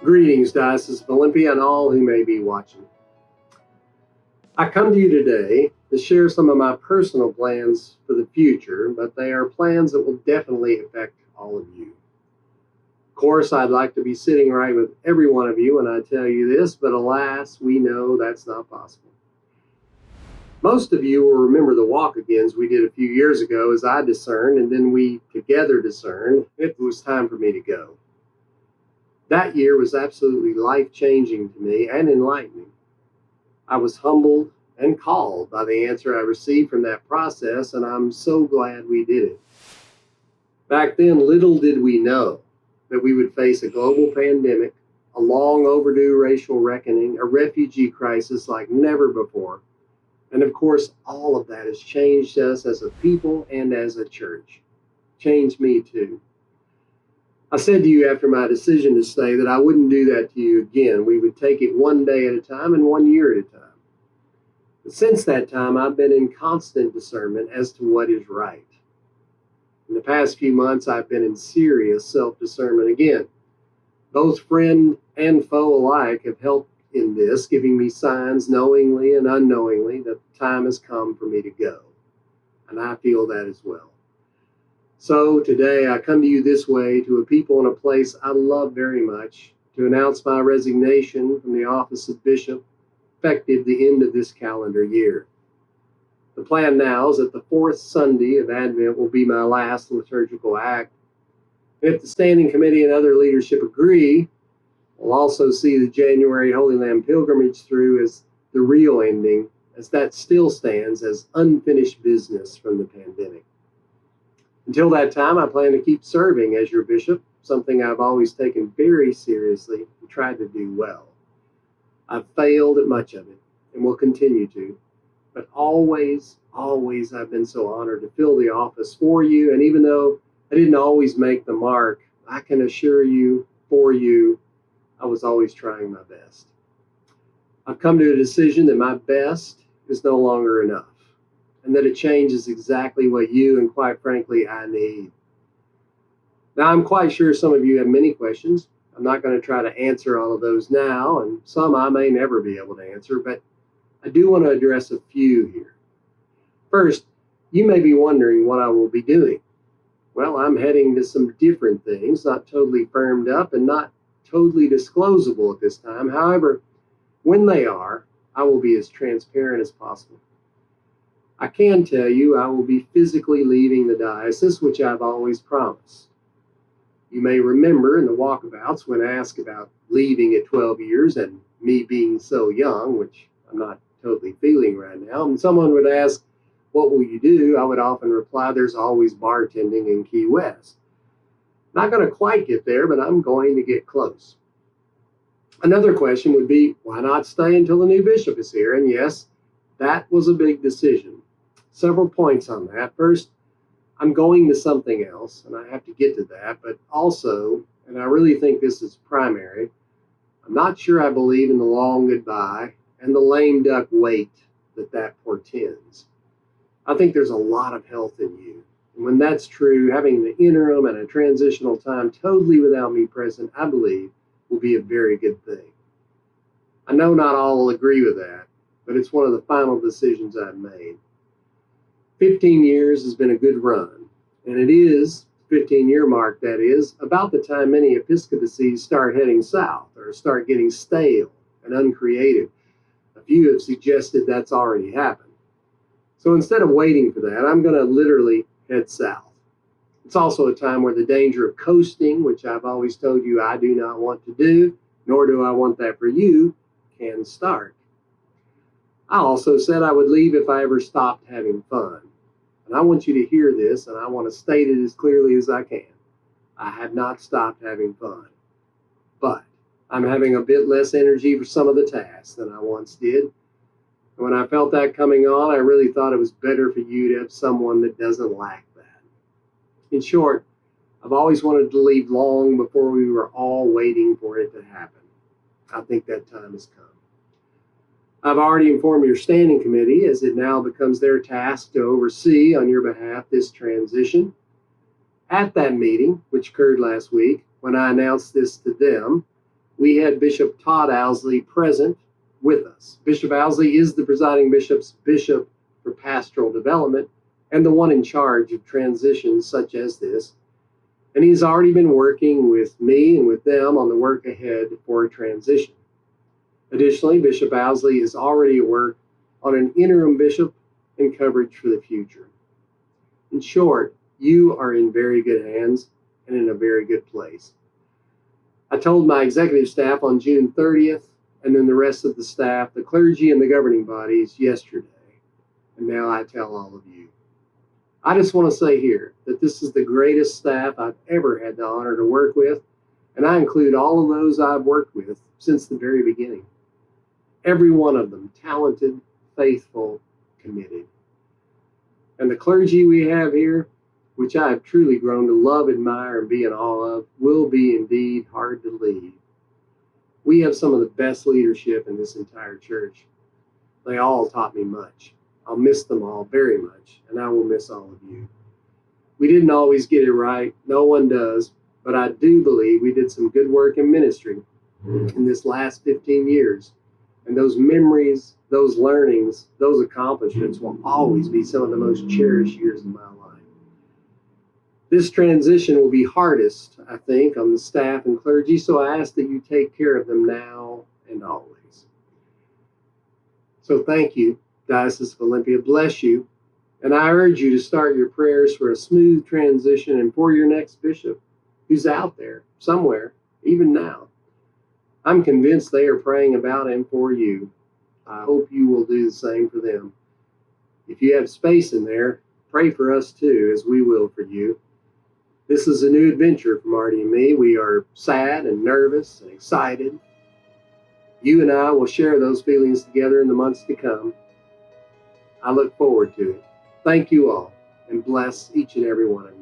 Greetings, Diocese of Olympia, and all who may be watching. I come to you today to share some of my personal plans for the future, but they are plans that will definitely affect all of you. Of course, I'd like to be sitting right with every one of you when I tell you this, but alas, we know that's not possible. Most of you will remember the walk-agains we did a few years ago as I discerned, and then we together discerned it was time for me to go. That year was absolutely life-changing to me and enlightening. I was humbled and called by the answer I received from that process, and I'm so glad we did it. Back then, little did we know that we would face a global pandemic, a long overdue racial reckoning, a refugee crisis like never before, and of course, all of that has changed us as a people and as a church. Changed me too. I said to you after my decision to stay that I wouldn't do that to you again. We would take it one day at a time and 1 year at a time. But since that time, I've been in constant discernment as to what is right. In the past few months, I've been in serious self-discernment again. Both friend and foe alike have helped in this, giving me signs knowingly and unknowingly that the time has come for me to go. And I feel that as well. So today I come to you this way, to a people and a place I love very much, to announce my resignation from the office of bishop, effective the end of this calendar year. The plan now is that the fourth Sunday of Advent will be my last liturgical act. If the Standing Committee and other leadership agree, we'll also see the January Holy Land pilgrimage through as the real ending, as that still stands as unfinished business from the pandemic. Until that time, I plan to keep serving as your bishop, something I've always taken very seriously and tried to do well. I've failed at much of it and will continue to, but always I've been so honored to fill the office for you, and even though I didn't always make the mark, I can assure you, for you, I was always trying my best. I've come to a decision that my best is no longer enough, and that a change is exactly what you and, quite frankly, I need. Now, I'm quite sure some of you have many questions. I'm not going to try to answer all of those now, and some I may never be able to answer, but I do want to address a few here. First, you may be wondering what I will be doing. Well, I'm heading to some different things, not totally firmed up and not totally disclosable at this time. However, when they are, I will be as transparent as possible. I can tell you I will be physically leaving the diocese, which I've always promised. You may remember in the walkabouts when asked about leaving at 12 years and me being so young, which I'm not totally feeling right now, and someone would ask, "What will you do?" I would often reply, "There's always bartending in Key West." Not going to quite get there, but I'm going to get close. Another question would be, why not stay until the new bishop is here? And yes, that was a big decision. Several points on that. First, I'm going to something else, and I have to get to that, but also, and I really think this is primary, I'm not sure I believe in the long goodbye and the lame duck wait that portends. I think there's a lot of health in you. And when that's true, having the interim and a transitional time totally without me present, I believe, will be a very good thing. I know not all will agree with that, but it's one of the final decisions I've made. 15 years has been a good run, and it is, 15-year mark that is, about the time many episcopacies start heading south or start getting stale and uncreative. A few have suggested that's already happened. So instead of waiting for that, I'm going to literally head south. It's also a time where the danger of coasting, which I've always told you I do not want to do, nor do I want that for you, can start. I also said I would leave if I ever stopped having fun. And I want you to hear this, and I want to state it as clearly as I can. I have not stopped having fun. But I'm having a bit less energy for some of the tasks than I once did. And when I felt that coming on, I really thought it was better for you to have someone that doesn't lack that. In short, I've always wanted to leave long before we were all waiting for it to happen. I think that time has come. I've already informed your standing committee, as it now becomes their task to oversee on your behalf this transition. At that meeting, which occurred last week, when I announced this to them, we had Bishop Todd Owsley present with us. Bishop Owsley is the presiding bishop's bishop for pastoral development and the one in charge of transitions such as this. And he's already been working with me and with them on the work ahead for a transition. Additionally, Bishop Owsley is already at work on an interim bishop and coverage for the future. In short, you are in very good hands and in a very good place. I told my executive staff on June 30th, and then the rest of the staff, the clergy, and the governing bodies yesterday. And now I tell all of you. I just want to say here that this is the greatest staff I've ever had the honor to work with, and I include all of those I've worked with since the very beginning. Every one of them talented, faithful, committed. And the clergy we have here, which I have truly grown to love, admire, and be in awe of, will be indeed hard to lead. We have some of the best leadership in this entire church. They all taught me much. I'll miss them all very much, and I will miss all of you. We didn't always get it right. No one does, but I do believe we did some good work in ministry in this last 15 years. And those memories, those learnings, those accomplishments will always be some of the most cherished years of my life. This transition will be hardest, I think, on the staff and clergy, so I ask that you take care of them now and always. So thank you, Diocese of Olympia. Bless you. And I urge you to start your prayers for a smooth transition and for your next bishop who's out there somewhere, even now. I'm convinced they are praying about and for you. I hope you will do the same for them. If you have space in there, pray for us too, as we will for you. This is a new adventure for Marty and me. We are sad and nervous and excited. You and I will share those feelings together in the months to come. I look forward to it. Thank you all, and bless each and every one of you.